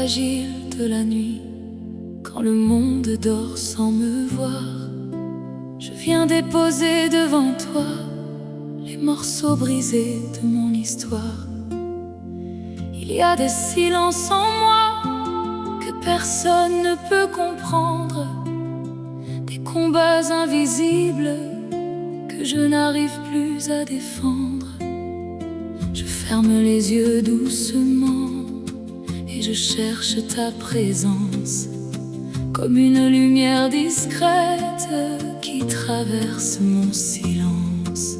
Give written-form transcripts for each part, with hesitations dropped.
fragile de la nuit, quand le monde dort sans me voir, je viens déposer devant toi les morceaux brisés de mon histoire. Il y a des silences en moi que personne ne peut comprendre, des combats invisibles que je n'arrive plus à défendre. Je ferme les yeux doucement et je cherche ta présence, comme une lumière discrète qui traverse mon silence.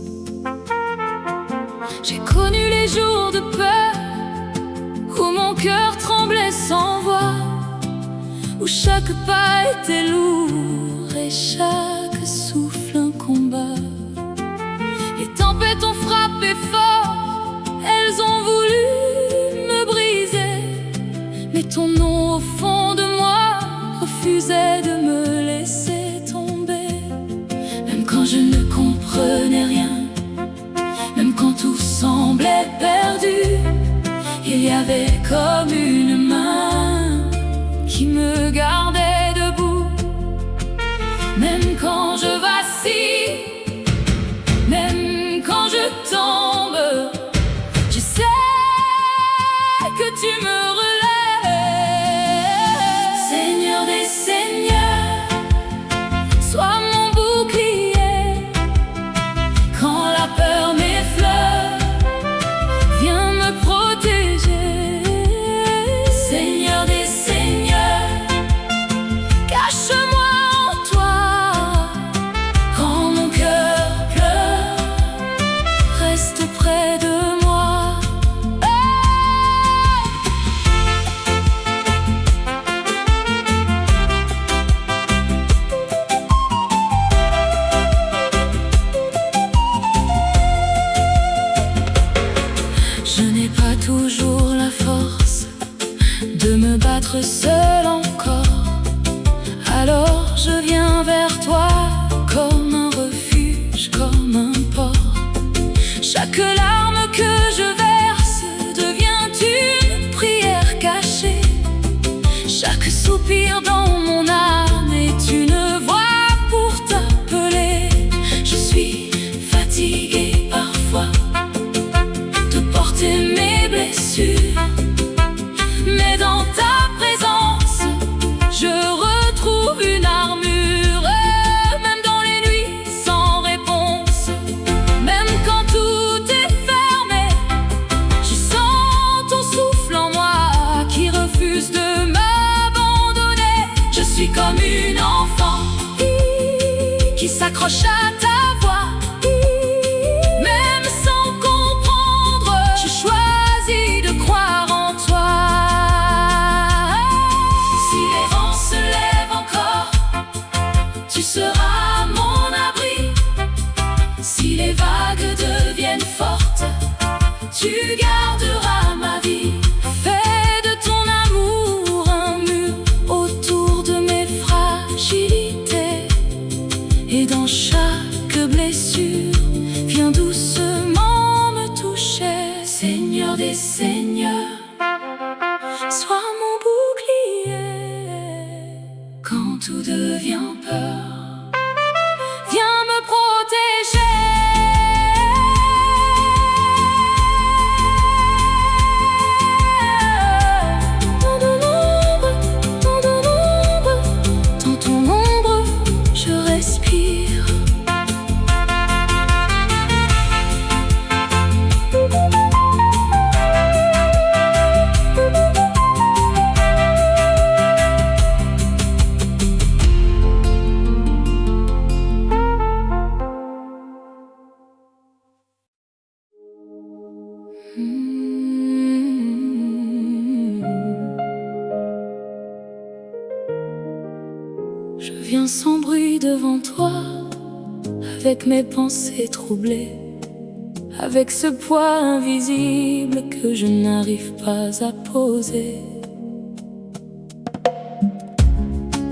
J'ai connu les jours de peur, où mon cœur tremblait sans voix, où chaque pas était lourd et chaque souffle un combat. Les tempêtes ont frappé fort, elles ont voulu me briser, mais ton nom au fond de moi refusait de me laisser tomber. Même quand je ne comprenais rien, même quand tout semblait perdu, il y avait comme une main qui me gardait debout. Même quand je vacille, même quand je tombe, je sais que tu me relèves. Seigneur des seigneurs, sois mon bouclier. Quand la peur m'effleure, viens me protéger. Seigneur des seigneurs, cache-moi en toi. Quand mon cœur pleure, reste près de moi. Je n'ai pas toujours la force de me battre seul encore, alors je viens vers toi comme un refuge, comme un port. Chaque larme que je verse devient une prière cachée. Chaque soupir dans mon âme est une voix pour t'appeler. Je suis fatiguée parfois de porter mes blessures, mais dans ta présence, je retrouve une armure. Même dans les nuits sans réponse, même quand tout est fermé, je sens ton souffle en moi qui refuse de m'abandonner. Je suis comme une enfant qui s'accroche à ta voix. Même sans comprendre, je choisis de croire en toi. Si les vents se lèvent encore, tu seras mon abri. Si les vagues deviennent fortes, tu garderas ma vie. Fais de ton amour un mur autour de mes fragilités, et dans chaque blessure, viens doucement me toucher. Seigneur des seigneurs, sois mon bouclier. Quand tout devient peur, viens me protéger. Dans ton ombre, dans ton ombre, dans ton ombre, je respire. Je viens sans bruit devant toi, avec mes pensées troublées, avec ce poids invisible que je n'arrive pas à poser.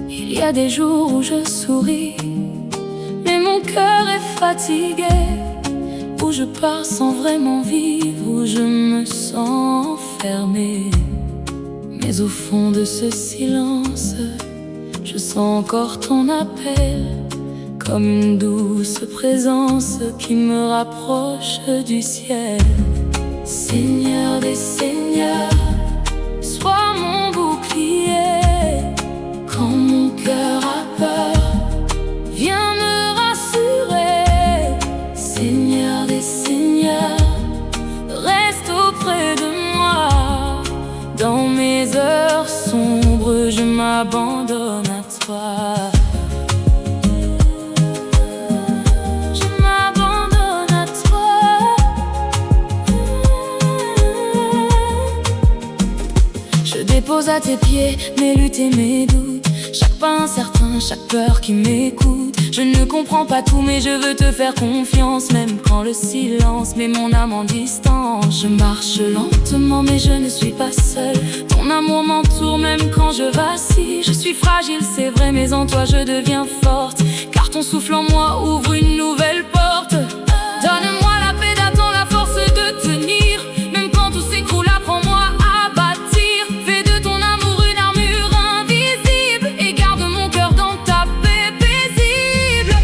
Il y a des jours où je souris, mais mon cœur est fatigué, où je pars sans vraiment vivre, où je me sens enfermé. Mais au fond de ce silence, je sens encore ton appel, comme une douce présence qui me rapproche du ciel. Seigneur des seigneurs, sois mon bouclier. Quand mon cœur a peur, viens me rassurer. Seigneur des seigneurs, reste auprès de moi. Dans mes heures sombres, je m'abandonne à toi. Dépose à tes pieds mes luttes et mes doutes, chaque pas incertain, chaque peur qui m'écoute. Je ne comprends pas tout mais je veux te faire confiance, même quand le silence met mon âme en distance. Je marche lentement mais je ne suis pas seule, ton amour m'entoure même quand je vacille. Je suis fragile c'est vrai mais en toi je deviens forte, car ton souffle en moi ouvre une nouvelle porte. Donne-moi la paix d'attendre, la force de tenir, même quand tout s'écroule, apprends-moi à bâtir. Fais de ton amour une armure invisible et garde mon cœur dans ta paix paisible.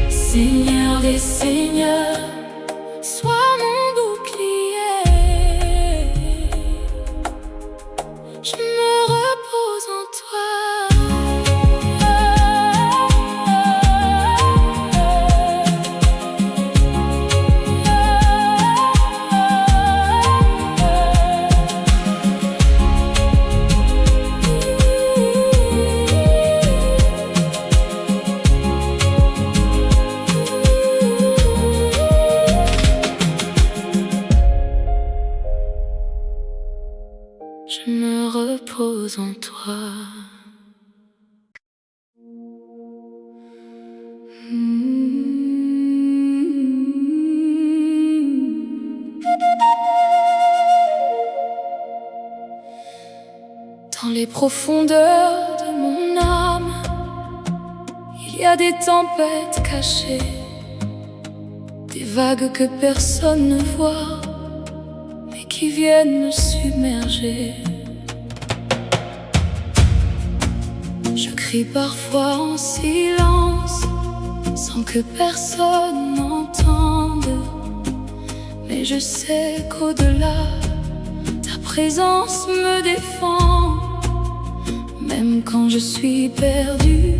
Seigneur des seigneurs, sois mon bouclier. Je me repose en toi. Je me repose en toi. Dans les profondeurs de mon âme, il y a des tempêtes cachées, des vagues que personne ne voit, mais qui viennent me submerger. Je crie parfois en silence, sans que personne n'entende, mais je sais qu'au-delà, ta présence me défend. Même quand je suis perdue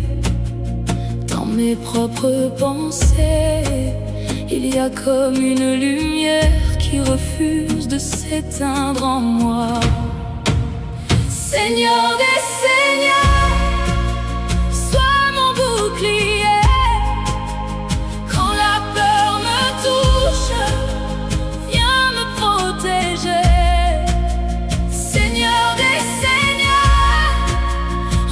dans mes propres pensées, il y a comme une lumière qui refuse de s'éteindre en moi. Seigneur des seigneurs, sois mon bouclier. Quand la peur me touche, viens me protéger. Seigneur des seigneurs,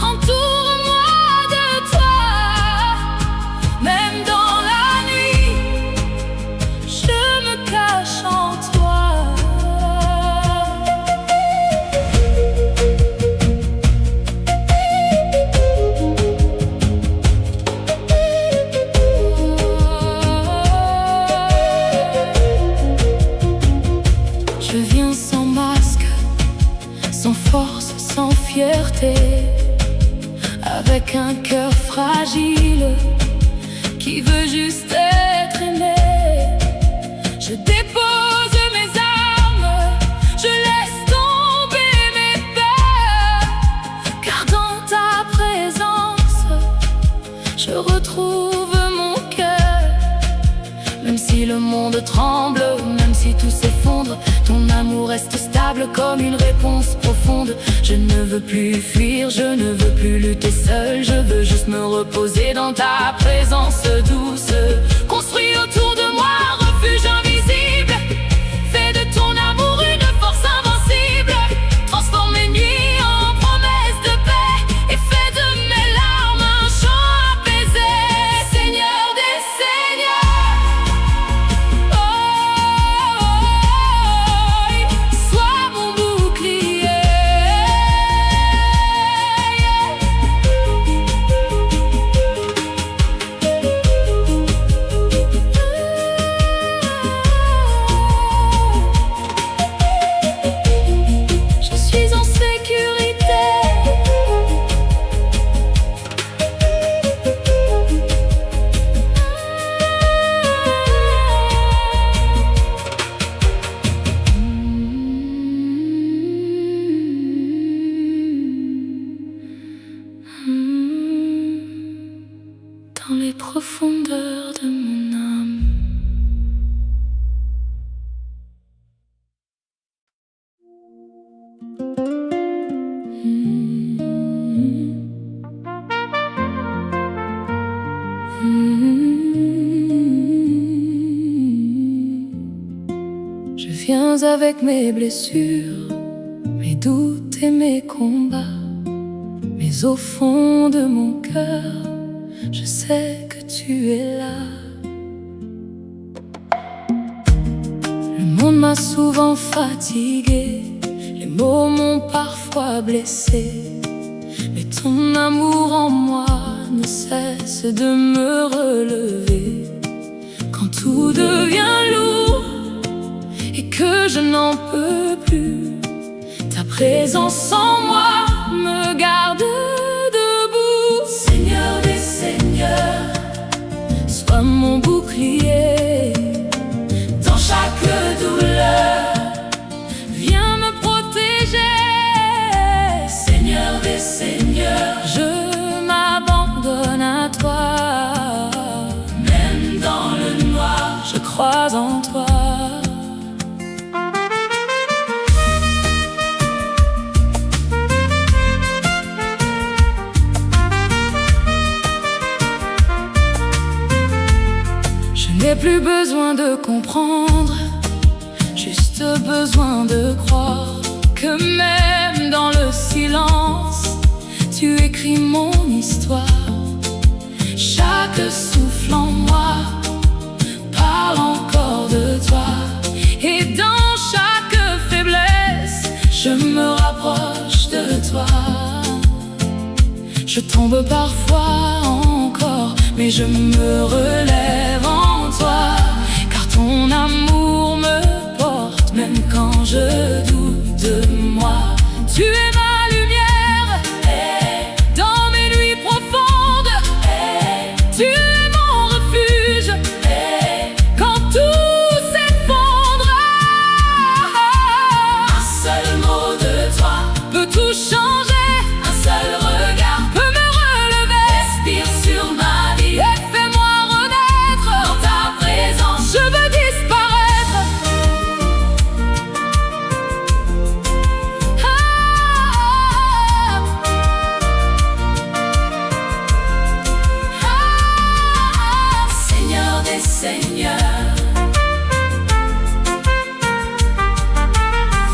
entoure-moi de toi. Même dans la nuit, je me cache en toi. Je viens sans masque, sans force, sans fierté, avec un cœur fragile qui veut juste être aimé. Je dépose mes armes, je laisse tomber mes peurs, car dans ta présence, je retrouve mon cœur. Même si le monde tremble, même si tout s'effondre, ton amour reste stable comme une réponse profonde. Je ne veux plus fuir, je ne veux plus lutter seul, je veux juste me reposer dans ta présence douce. Construis autour de moi un refuge invisible, fais de ton amour une force invincible. Transforme mes nuits en promesses de paix et fais de mes larmes un chant apaisé. Seigneur des seigneurs, sois mon bouclier. profondeurs de mon âme. Je viens avec mes blessures, mes doutes et mes combats, mais au fond de mon cœur, je sais que tu es là. Le monde m'a souvent fatigué, les mots m'ont parfois blessé, mais ton amour en moi ne cesse de me relever. Quand tout devient lourd et que je n'en peux plus, ta présence en moi me garde debout. Seigneur des seigneurs, sois mon bouclier. Dans chaque douleur, viens me protéger. Seigneur des seigneurs, je m'abandonne à toi. Même dans le noir, je crois en toi. Je n'ai plus besoin de comprendre, juste besoin de croire que même dans le silence, tu écris mon histoire. Chaque souffle en moi parle encore de toi, et dans chaque faiblesse, je me rapproche de toi. Je tombe parfois encore, mais je me relève en toi, car ton amour me porte, même quand je doute de moi. Tu es ma lumière, dans mes nuits profondes, tu es mon refuge, quand tout s'effondre. Un seul mot de toi peut tout changer, un seul regard peut me relever. Respire sur ma vie et fais-moi renaître. Dans ta présence, je veux disparaître. Seigneur des seigneurs,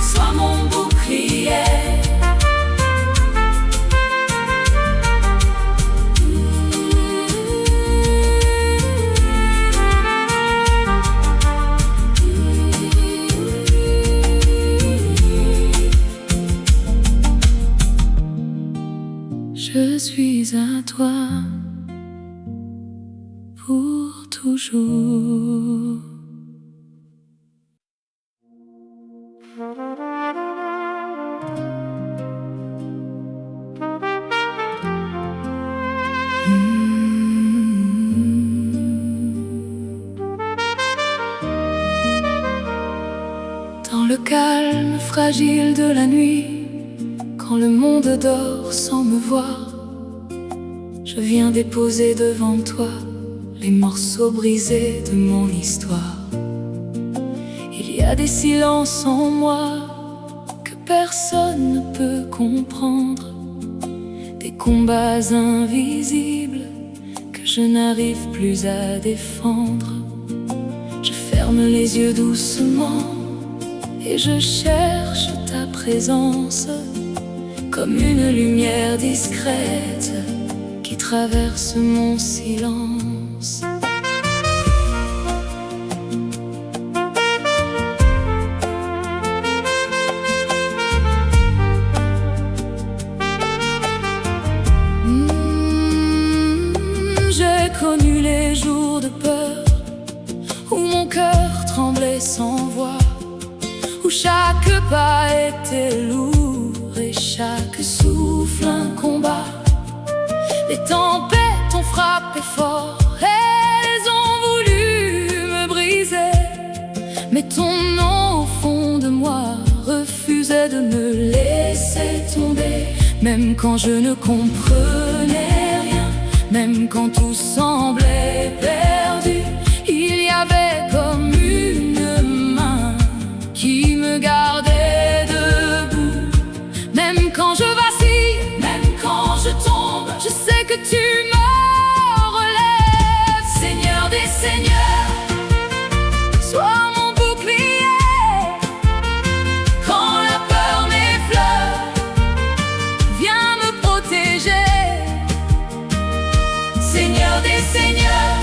sois mon bouclier. Je suis à toi pour toujours. Dans le calme fragile de la nuit, quand le monde dort sans me voir, je viens déposer devant toi les morceaux brisés de mon histoire. Il y a des silences en moi que personne ne peut comprendre, des combats invisibles que je n'arrive plus à défendre. Je ferme les yeux doucement et je cherche ta présence, comme une lumière discrète qui traverse mon silence. J'ai connu les jours de peur, où mon cœur tremblait sans voix, où chaque pas était lourd et chaque souffle un combat. Les tempêtes ont frappé fort, elles ont voulu me briser, mais ton nom au fond de moi refusait de me laisser tomber. Même quand je ne comprenais rien, Même quand tout semblait perdu, il y avait comme une main qui me gardait debout. Même quand je vacille, même quand je tombe, je sais que tu me relèves. Seigneur des seigneurs, sois mon bouclier quand la peur m'effleure, viens me protéger. Seigneur des seigneurs,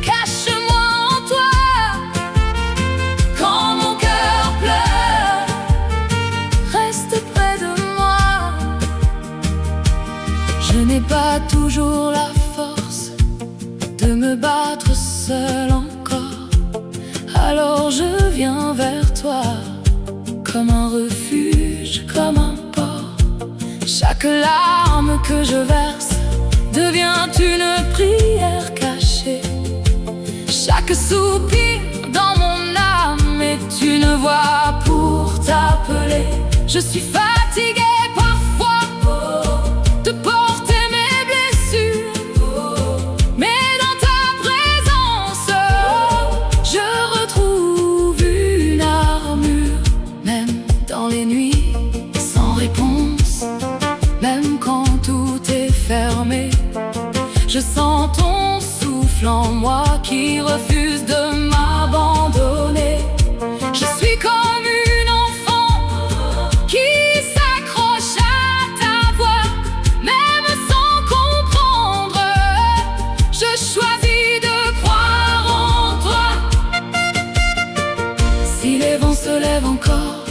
cache-moi en toi quand mon cœur pleure, reste près de moi. Je n'ai pas toujours la force de me battre seul encore, alors je viens vers toi comme un refuge, comme un port. Chaque larme que je verse devient une prière cachée. Chaque soupir dans mon âme est une voix pour t'appeler. Je suis fatiguée parfois de porter mes blessures, mais dans ta présence je retrouve une armure. Même dans les nuits sans réponse, même quand tout est fermé, je sens ton souffle en moi qui refuse de m'abandonner. Je suis comme une enfant qui s'accroche à ta voix, même sans comprendre. Je choisis de croire en toi. Si les vents se lèvent encore,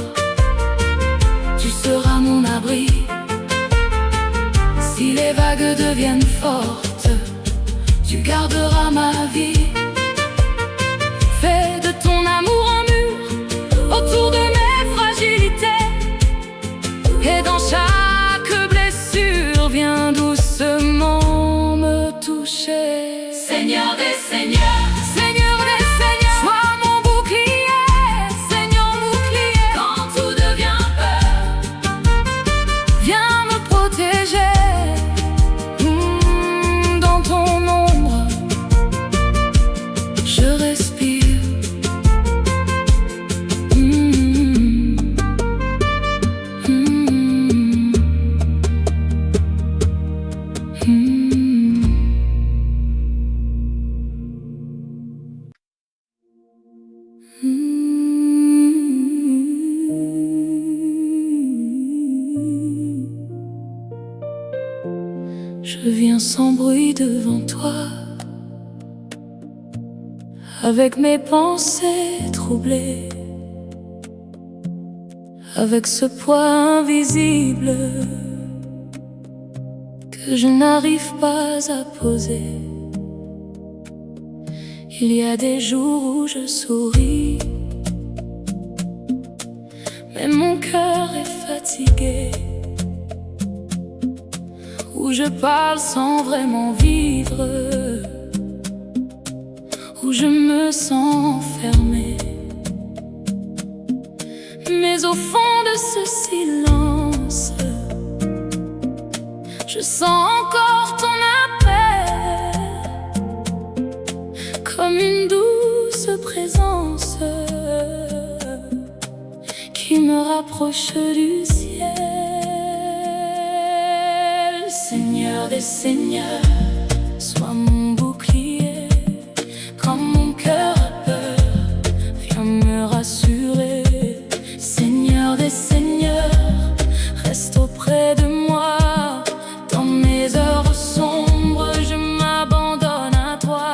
tu seras mon abri. Si les vagues deviennent fortes, tu garderas ma vie. Fais de ton amour un mur autour de mes fragilités, et dans chaque blessure viens doucement me toucher. Seigneur des seigneurs, Seigneur des seigneurs, sois mon bouclier, Seigneur bouclier. Quand tout devient peur, viens me protéger. Dans ton ombre, je respire. Je viens sans bruit devant toi, avec mes pensées troublées, avec ce poids invisible que je n'arrive pas à poser. Il y a des jours où je souris, mais mon cœur est fatigué, où je parle sans vraiment vivre, où je me sens enfermée. Mais au fond de ce silence, je sens encore ton appel, comme une douce présence qui me rapproche du ciel. Seigneur des seigneurs, sois mon bouclier. Quand mon cœur a peur, viens me rassurer. Seigneur des seigneurs, reste auprès de moi. Dans mes heures sombres, je m'abandonne à toi.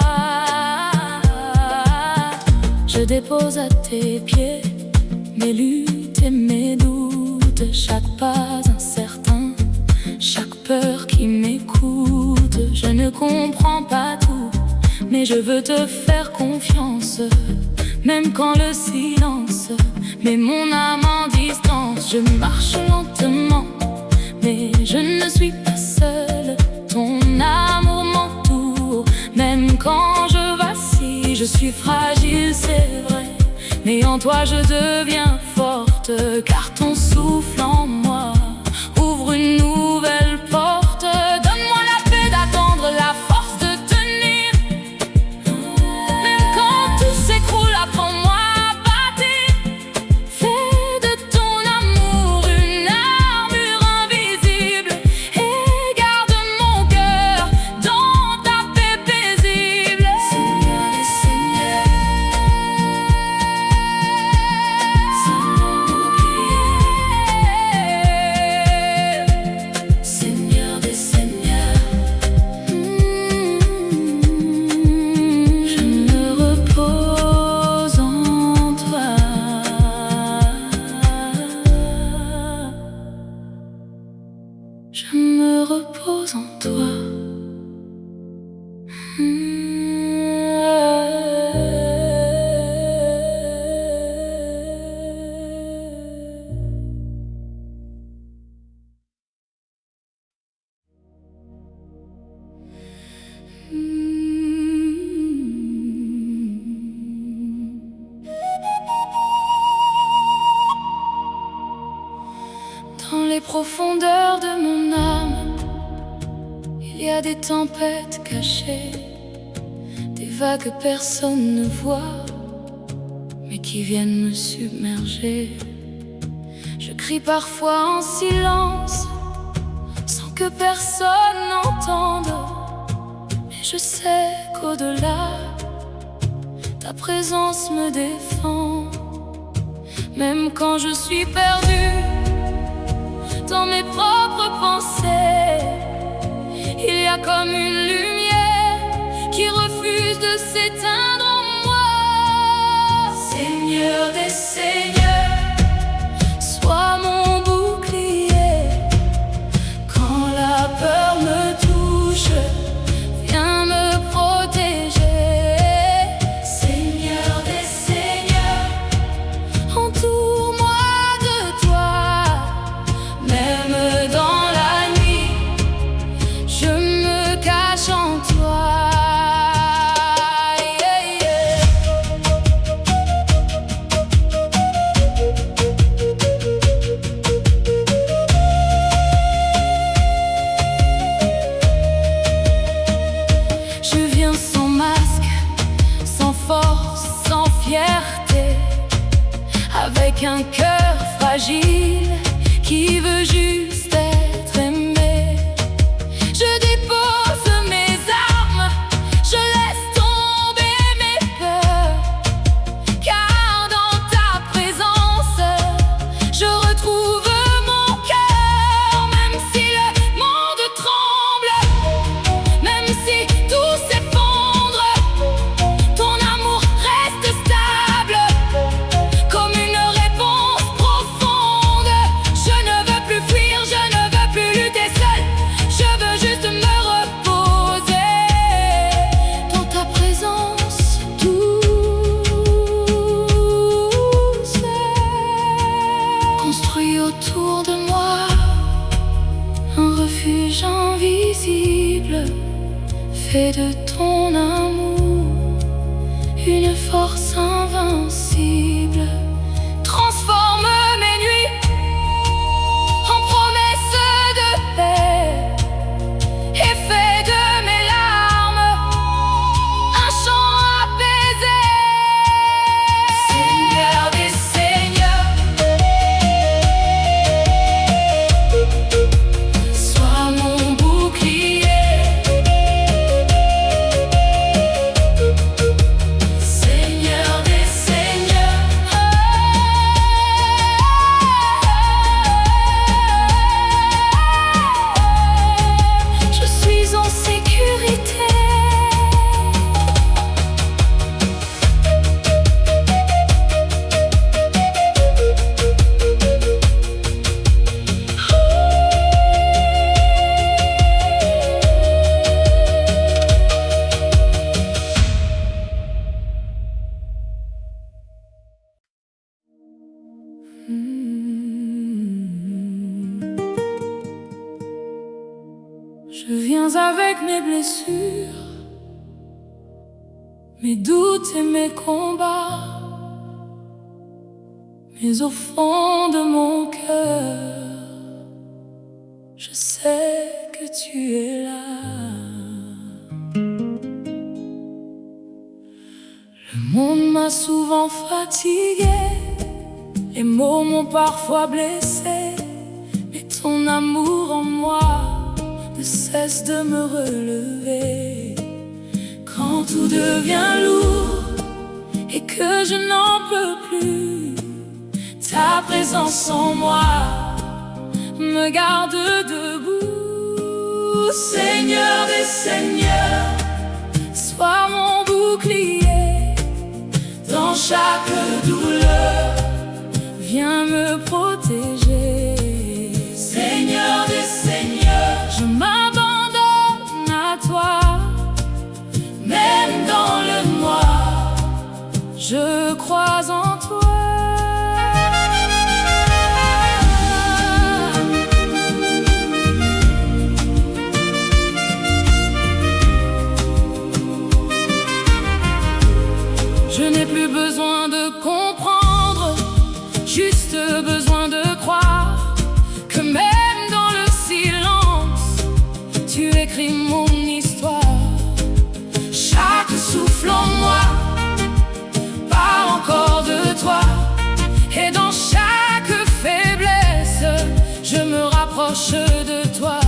Je dépose à tes pieds mes luttes et mes doutes, chaque pas incertain, chaque peur qui m'écoute. Je ne comprends pas tout, mais je veux te faire confiance, même quand le silence met mon âme en distance. Je marche lentement, mais je ne suis pas seule. Ton amour m'entoure, même quand je vacille. Je suis fragile, c'est vrai, mais en toi je deviens forte, car ton souffle en moi ouvre une nouvelle porte. Donne-moi la paix d'attendre je me repose en toi. Dans les profondeurs de mon âme, il y a des tempêtes cachées, des vagues que personne ne voit, mais qui viennent me submerger. Je crie parfois en silence, sans que personne n'entende, mais je sais qu'au-delà, ta présence me défend. Même quand je suis perdue dans mes propres pensées, il y a comme une lumière qui refuse de s'éteindre en moi. Seigneur des seigneurs, sois mon bouclier. Quand la peur me touche, viens me protéger. Seigneur des seigneurs, entoure-moi de toi. Même dans la nuit, je me cache en toi. Je viens sans masque, sans force, sans fierté, avec un cœur fragile qui veut juste être aimé. Je dépose mes armes, je laisse tomber mes peurs, car dans ta présence, je retrouve mon cœur. Même si le monde tremble, même si tout s'effondre, ton amour reste stable, comme une réponse profonde. Je ne veux plus fuir, je ne veux plus lutter seul, je veux juste me reposer dans ta présence douce. Construis autour de moi un refuge invisible, fait de ton amour une force invincible. Transforme mes nuits en promesses de paix, et fais de mes larmes un chant apaisé. Seigneur des seigneurs, sois mon bouclier. Seigneur des seigneurs, je suis en sécurité. Je viens avec mes blessures, mes doutes et mes combats, mais au fond de mon cœur, je sais que tu es là. Le monde m'a souvent fatigué, les mots m'ont parfois blessé, mais ton amour en moi ne cesse de me relever. Quand tout devient lourd et que je n'en peux plus, ta présence en moi me garde debout. Seigneur des seigneurs, sois mon bouclier. Dans chaque douleur, viens me protéger. Seigneur des seigneurs, écrit mon histoire. Chaque souffle en moi parle encore de toi. Et dans chaque faiblesse, je me rapproche de toi.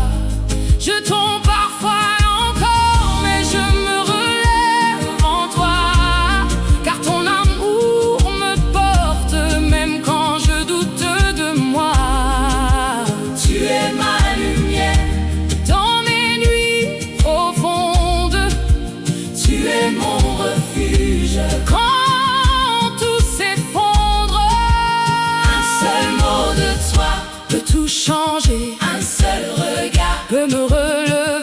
Je tombe parfois encore, mais je me relève en toi. Car ton amour me porte, même quand je doute de moi. Tu es ma lumière dans mes nuits profondes. Tu es mon refuge quand tout s'effondre. Un seul mot de toi peut tout changer. Un seul regard peut me relever.